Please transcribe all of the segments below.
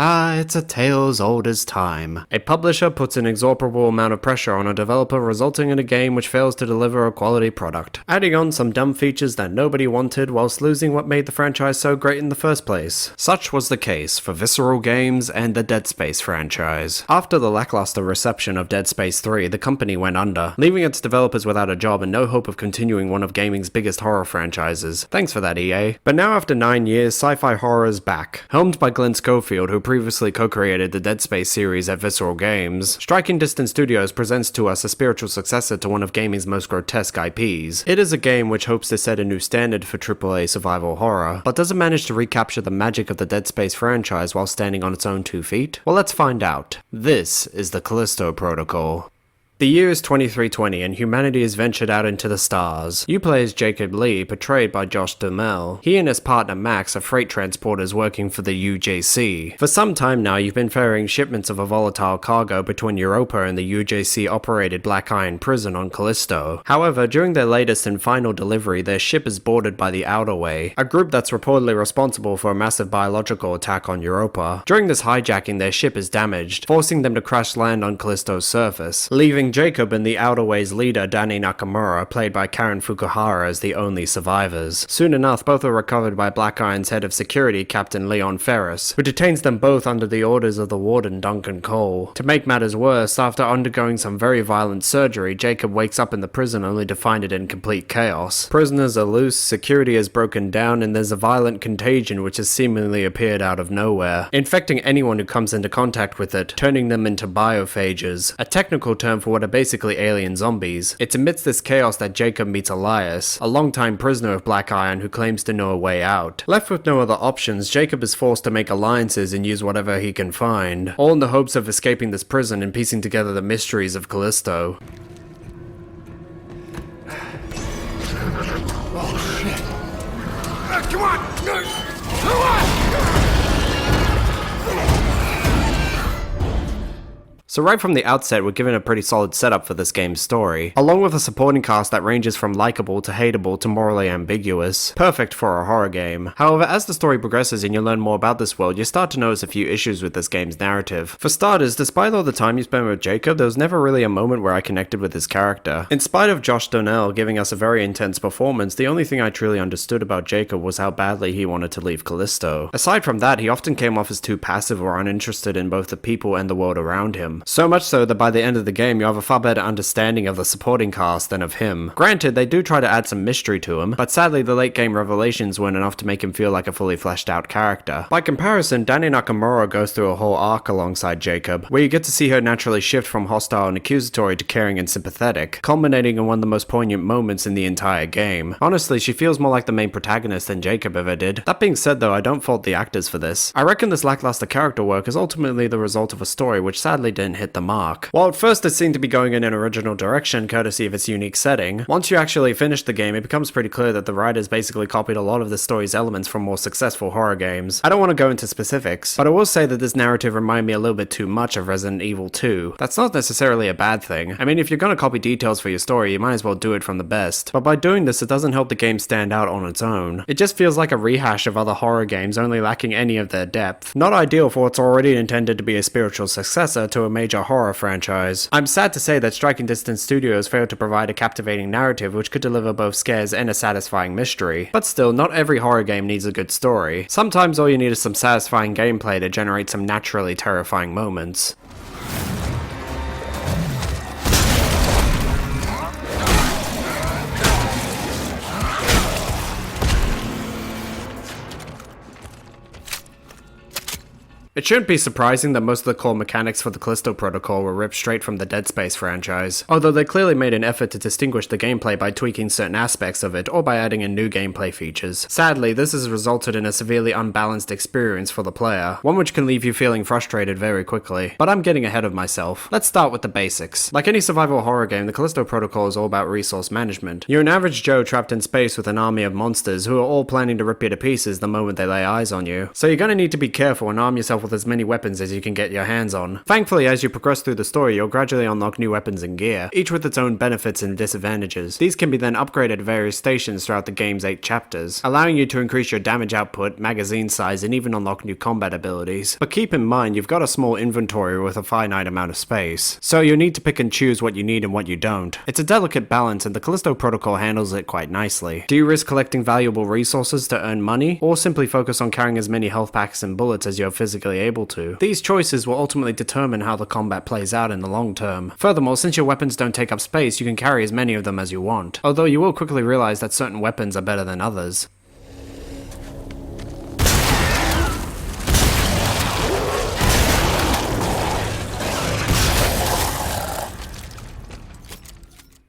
Ah, it's a tale as old as time. A publisher puts an exorbitant amount of pressure on a developer, resulting in a game which fails to deliver a quality product, adding on some dumb features that nobody wanted whilst losing what made the franchise so great in the first place. Such was the case for Visceral Games and the Dead Space franchise. After the lackluster reception of Dead Space 3, the company went under, leaving its developers without a job and no hope of continuing one of gaming's biggest horror franchises. Thanks for that, EA. But now after 9 years, sci-fi horror is back. Helmed by Glenn Schofield, who previously co-created the Dead Space series at Visceral Games, Striking Distance Studios presents to us a spiritual successor to one of gaming's most grotesque IPs. It is a game which hopes to set a new standard for AAA survival horror, but does it manage to recapture the magic of the Dead Space franchise while standing on its own 2 feet? Well, let's find out. This is the Callisto Protocol. The year is 2320 and humanity has ventured out into the stars. You play as Jacob Lee, portrayed by Josh Duhamel. He and his partner Max are freight transporters working for the UJC. For some time now, you've been ferrying shipments of a volatile cargo between Europa and the UJC-operated Black Iron prison on Callisto. However, during their latest and final delivery, their ship is boarded by the Outer Way, a group that's reportedly responsible for a massive biological attack on Europa. During this hijacking, their ship is damaged, forcing them to crash land on Callisto's surface, leaving Jacob and the Outer Way's leader Danny Nakamura, played by Karen Fukuhara, as the only survivors. Soon enough, both are recovered by Black Iron's head of security, Captain Leon Ferris, who detains them both under the orders of the warden Duncan Cole. To make matters worse, after undergoing some very violent surgery, Jacob wakes up in the prison only to find it in complete chaos. Prisoners are loose, security has broken down, and there's a violent contagion which has seemingly appeared out of nowhere, infecting anyone who comes into contact with it, turning them into biophages, a technical term for what are basically alien zombies. It's amidst this chaos that Jacob meets Elias, a longtime prisoner of Black Iron who claims to know a way out. Left with no other options, Jacob is forced to make alliances and use whatever he can find, all in the hopes of escaping this prison and piecing together the mysteries of Callisto. Oh shit! Come on! Come on! So right from the outset, we're given a pretty solid setup for this game's story, along with a supporting cast that ranges from likable to hateable to morally ambiguous. Perfect for a horror game. However, as the story progresses and you learn more about this world, you start to notice a few issues with this game's narrative. For starters, despite all the time you spend with Jacob, there was never really a moment where I connected with his character. In spite of Josh Duhamel giving us a very intense performance, the only thing I truly understood about Jacob was how badly he wanted to leave Callisto. Aside from that, he often came off as too passive or uninterested in both the people and the world around him. So much so that by the end of the game, you have a far better understanding of the supporting cast than of him. Granted, they do try to add some mystery to him, but sadly the late game revelations weren't enough to make him feel like a fully fleshed out character. By comparison, Danny Nakamura goes through a whole arc alongside Jacob, where you get to see her naturally shift from hostile and accusatory to caring and sympathetic, culminating in one of the most poignant moments in the entire game. Honestly, she feels more like the main protagonist than Jacob ever did. That being said though, I don't fault the actors for this. I reckon this lackluster character work is ultimately the result of a story which sadly didn't hit the mark. While at first it seemed to be going in an original direction courtesy of its unique setting, once you actually finish the game, it becomes pretty clear that the writers basically copied a lot of the story's elements from more successful horror games. I don't want to go into specifics, but I will say that this narrative reminded me a little bit too much of Resident Evil 2. That's not necessarily a bad thing. I mean, if you're gonna copy details for your story, you might as well do it from the best. But by doing this, it doesn't help the game stand out on its own. It just feels like a rehash of other horror games, only lacking any of their depth. Not ideal for what's already intended to be a spiritual successor to a major horror franchise. I'm sad to say that Striking Distance Studios failed to provide a captivating narrative which could deliver both scares and a satisfying mystery. But still, not every horror game needs a good story. Sometimes all you need is some satisfying gameplay to generate some naturally terrifying moments. It shouldn't be surprising that most of the core mechanics for the Callisto Protocol were ripped straight from the Dead Space franchise, although they clearly made an effort to distinguish the gameplay by tweaking certain aspects of it or by adding in new gameplay features. Sadly, this has resulted in a severely unbalanced experience for the player, one which can leave you feeling frustrated very quickly. But I'm getting ahead of myself. Let's start with the basics. Like any survival horror game, the Callisto Protocol is all about resource management. You're an average Joe trapped in space with an army of monsters who are all planning to rip you to pieces the moment they lay eyes on you, so you're gonna need to be careful and arm yourself yourself with as many weapons as you can get your hands on. Thankfully, as you progress through the story, you'll gradually unlock new weapons and gear, each with its own benefits and disadvantages. These can be then upgraded at various stations throughout the game's 8 chapters, allowing you to increase your damage output, magazine size, and even unlock new combat abilities. But keep in mind, you've got a small inventory with a finite amount of space, so you'll need to pick and choose what you need and what you don't. It's a delicate balance, and the Callisto protocol handles it quite nicely. Do you risk collecting valuable resources to earn money, or simply focus on carrying as many health packs and bullets as you're physically able to? These choices will ultimately determine how the combat plays out in the long term. Furthermore, since your weapons don't take up space, you can carry as many of them as you want, although you will quickly realize that certain weapons are better than others.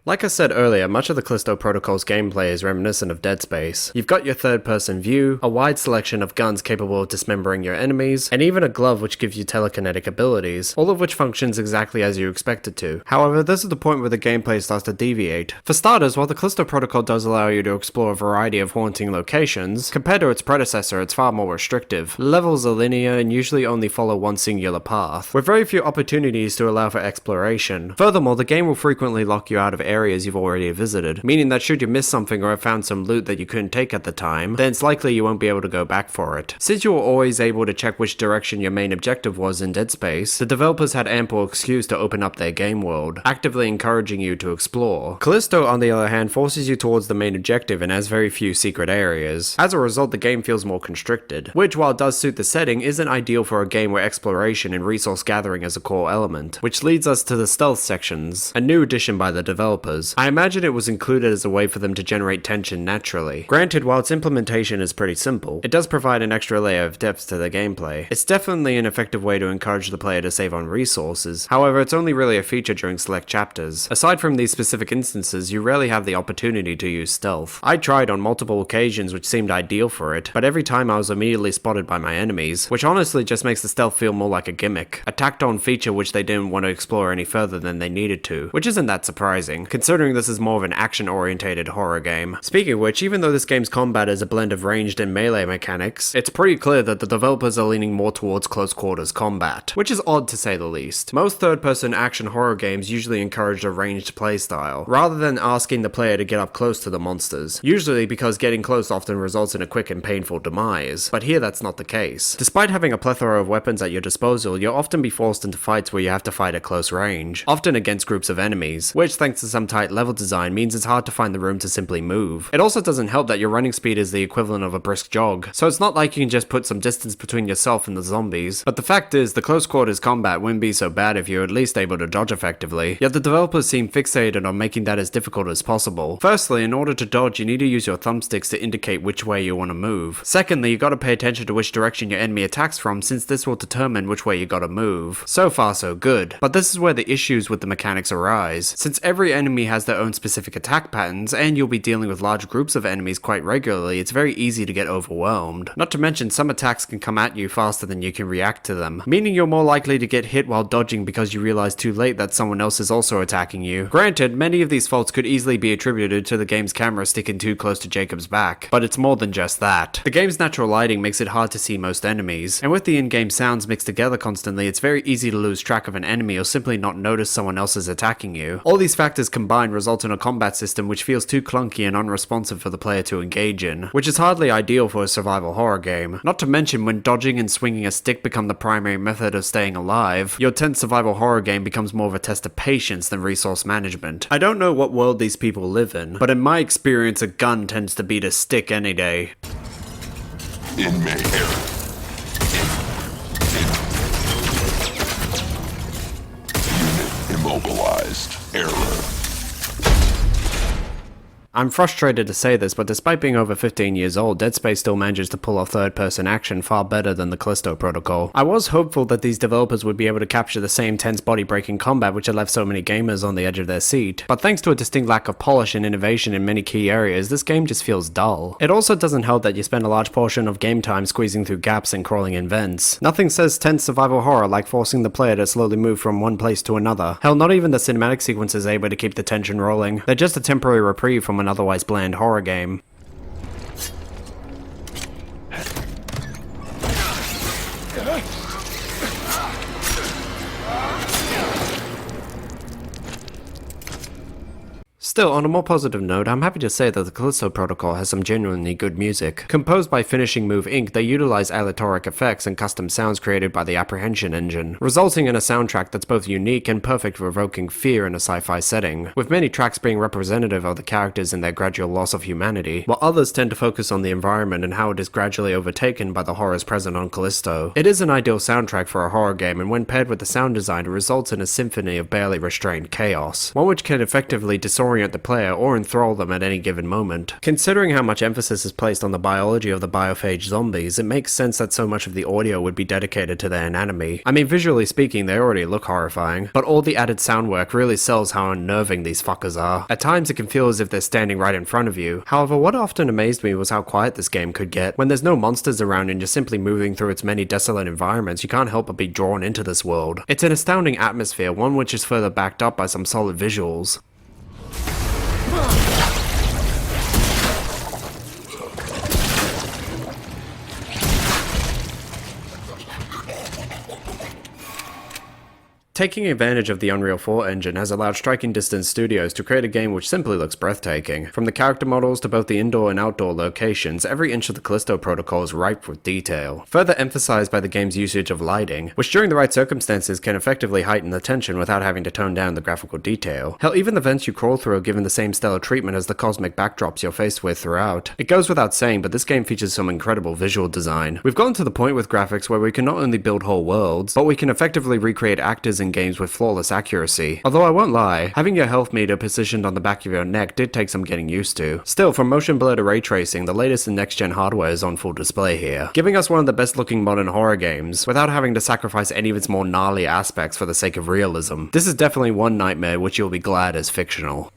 Like I said earlier, much of the Callisto Protocol's gameplay is reminiscent of Dead Space. You've got your third-person view, a wide selection of guns capable of dismembering your enemies, and even a glove which gives you telekinetic abilities, all of which functions exactly as you expect it to. However, this is the point where the gameplay starts to deviate. For starters, while the Callisto Protocol does allow you to explore a variety of haunting locations, compared to its predecessor, it's far more restrictive. Levels are linear and usually only follow one singular path, with very few opportunities to allow for exploration. Furthermore, the game will frequently lock you out of areas you've already visited, meaning that should you miss something or have found some loot that you couldn't take at the time, then it's likely you won't be able to go back for it. Since you were always able to check which direction your main objective was in Dead Space, the developers had ample excuse to open up their game world, actively encouraging you to explore. Callisto, on the other hand, forces you towards the main objective and has very few secret areas. As a result, the game feels more constricted, which, while it does suit the setting, isn't ideal for a game where exploration and resource gathering is a core element, which leads us to the stealth sections, a new addition by the developers. I imagine it was included as a way for them to generate tension naturally. Granted, while its implementation is pretty simple, it does provide an extra layer of depth to the gameplay. It's definitely an effective way to encourage the player to save on resources, however it's only really a feature during select chapters. Aside from these specific instances, you rarely have the opportunity to use stealth. I tried on multiple occasions which seemed ideal for it, but every time I was immediately spotted by my enemies, which honestly just makes the stealth feel more like a gimmick, a tacked on feature which they didn't want to explore any further than they needed to, which isn't that surprising, considering this is more of an action-orientated horror game. Speaking of which, even though this game's combat is a blend of ranged and melee mechanics, it's pretty clear that the developers are leaning more towards close-quarters combat, which is odd to say the least. Most third-person action horror games usually encourage a ranged playstyle, rather than asking the player to get up close to the monsters, usually because getting close often results in a quick and painful demise, but here that's not the case. Despite having a plethora of weapons at your disposal, you'll often be forced into fights where you have to fight at close range, often against groups of enemies, which thanks to some tight level design means it's hard to find the room to simply move. It also doesn't help that your running speed is the equivalent of a brisk jog, so it's not like you can just put some distance between yourself and the zombies, but the fact is the close quarters combat wouldn't be so bad if you're at least able to dodge effectively, yet the developers seem fixated on making that as difficult as possible. Firstly, in order to dodge you need to use your thumbsticks to indicate which way you want to move. Secondly, you gotta pay attention to which direction your enemy attacks from, since this will determine which way you gotta move. So far so good, but this is where the issues with the mechanics arise. Since every enemy has their own specific attack patterns, and you'll be dealing with large groups of enemies quite regularly, it's very easy to get overwhelmed. Not to mention, some attacks can come at you faster than you can react to them, meaning you're more likely to get hit while dodging because you realize too late that someone else is also attacking you. Granted, many of these faults could easily be attributed to the game's camera sticking too close to Jacob's back, but it's more than just that. The game's natural lighting makes it hard to see most enemies, and with the in-game sounds mixed together constantly, it's very easy to lose track of an enemy or simply not notice someone else is attacking you. All these factors combined result in a combat system which feels too clunky and unresponsive for the player to engage in, which is hardly ideal for a survival horror game. Not to mention, when dodging and swinging a stick become the primary method of staying alive, your tense survival horror game becomes more of a test of patience than resource management. I don't know what world these people live in, but in my experience a gun tends to beat a stick any day. Inmate error. Unit immobilized. Error. I'm frustrated to say this, but despite being over 15 years old, Dead Space still manages to pull off third-person action far better than the Callisto protocol. I was hopeful that these developers would be able to capture the same tense body-breaking combat which had left so many gamers on the edge of their seat, but thanks to a distinct lack of polish and innovation in many key areas, this game just feels dull. It also doesn't help that you spend a large portion of game time squeezing through gaps and crawling in vents. Nothing says tense survival horror like forcing the player to slowly move from one place to another. Hell, not even the cinematic sequences are able to keep the tension rolling. They're just a temporary reprieve from an otherwise bland horror game. Still, on a more positive note, I'm happy to say that the Callisto protocol has some genuinely good music. Composed by Finishing Move Inc., they utilize aleatoric effects and custom sounds created by the Apprehension engine, resulting in a soundtrack that's both unique and perfect for evoking fear in a sci-fi setting, with many tracks being representative of the characters and their gradual loss of humanity, while others tend to focus on the environment and how it is gradually overtaken by the horrors present on Callisto. It is an ideal soundtrack for a horror game, and when paired with the sound design, it results in a symphony of barely restrained chaos, one which can effectively disorient the player or enthrall them at any given moment. Considering how much emphasis is placed on the biology of the biophage zombies, it makes sense that so much of the audio would be dedicated to their anatomy. I mean, visually speaking, they already look horrifying, but all the added sound work really sells how unnerving these fuckers are. At times it can feel as if they're standing right in front of you. However, what often amazed me was how quiet this game could get. When there's no monsters around and you're simply moving through its many desolate environments, you can't help but be drawn into this world. It's an astounding atmosphere, one which is further backed up by some solid visuals. Taking advantage of the Unreal 4 engine has allowed Striking Distance Studios to create a game which simply looks breathtaking. From the character models to both the indoor and outdoor locations, every inch of the Callisto protocol is ripe with detail, further emphasized by the game's usage of lighting, which during the right circumstances can effectively heighten the tension without having to tone down the graphical detail. Hell, even the vents you crawl through are given the same stellar treatment as the cosmic backdrops you're faced with throughout. It goes without saying, but this game features some incredible visual design. We've gotten to the point with graphics where we can not only build whole worlds, but we can effectively recreate actors in games with flawless accuracy. Although I won't lie, having your health meter positioned on the back of your neck did take some getting used to. Still, from motion blur to ray tracing, the latest and next gen hardware is on full display here, giving us one of the best looking modern horror games, without having to sacrifice any of its more gnarly aspects for the sake of realism. This is definitely one nightmare which you'll be glad is fictional.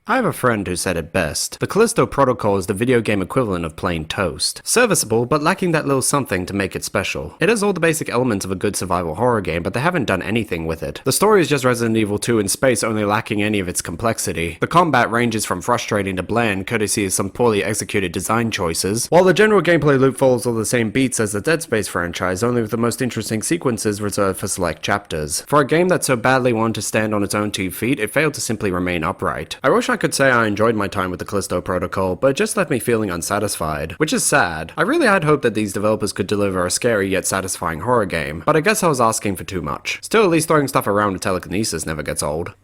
I have a friend who said it best. The Callisto protocol is the video game equivalent of plain toast. Serviceable, but lacking that little something to make it special. It has all the basic elements of a good survival horror game, but they haven't done anything with it. The story is just Resident Evil 2 in space, only lacking any of its complexity. The combat ranges from frustrating to bland, courtesy of some poorly executed design choices, while the general gameplay loop follows all the same beats as the Dead Space franchise, only with the most interesting sequences reserved for select chapters. For a game that so badly wanted to stand on its own 2 feet, it failed to simply remain upright. I wish I could say I enjoyed my time with the Callisto protocol, but it just left me feeling unsatisfied, which is sad. I really had hoped that these developers could deliver a scary yet satisfying horror game, but I guess I was asking for too much. Still, at least throwing stuff around with telekinesis never gets old.